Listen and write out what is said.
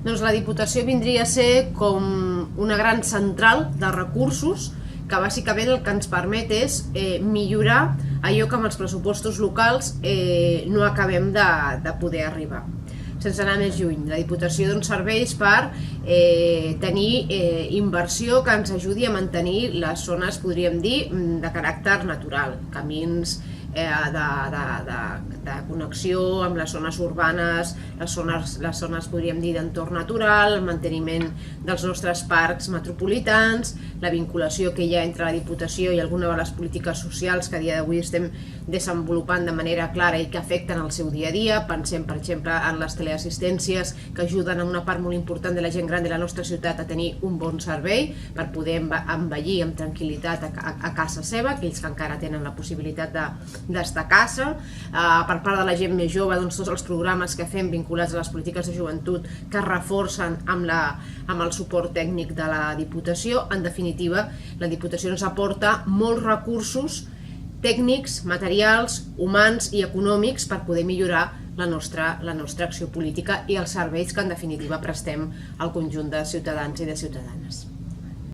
Doncs la Diputació vindria a ser com una gran central de recursos que bàsicament el que ens permet és millorar allò que amb els pressupostos locals no acabem de poder arribar. Sense anar més lluny, la Diputació serveix per tenir inversió que ens ajudi a mantenir les zones, podríem dir, de caràcter natural, camins de connexió amb les zones urbanes, les zones podríem dir d'entorn natural, el manteniment dels nostres parcs metropolitans, la vinculació que hi ha entre la Diputació i alguna de les polítiques socials que a dia d'avui estem desenvolupant de manera clara i que afecten el seu dia a dia. Pensem, per exemple, en les teleassistències que ajuden a una part molt important de la gent gran de la nostra ciutat a tenir un bon servei per poder envellir amb tranquil·litat a casa seva, aquells que encara tenen la possibilitat d'estar a casa. Per part de la gent més jove, tots els programes que fem vinculats a les polítiques de joventut que es reforcen amb el suport tècnic de la Diputació. En definitiva, la Diputació ens aporta molts recursos tècnics, materials, humans i econòmics per poder millorar la nostra acció política i els serveis que en definitiva prestem al conjunt de ciutadans i de ciutadanes.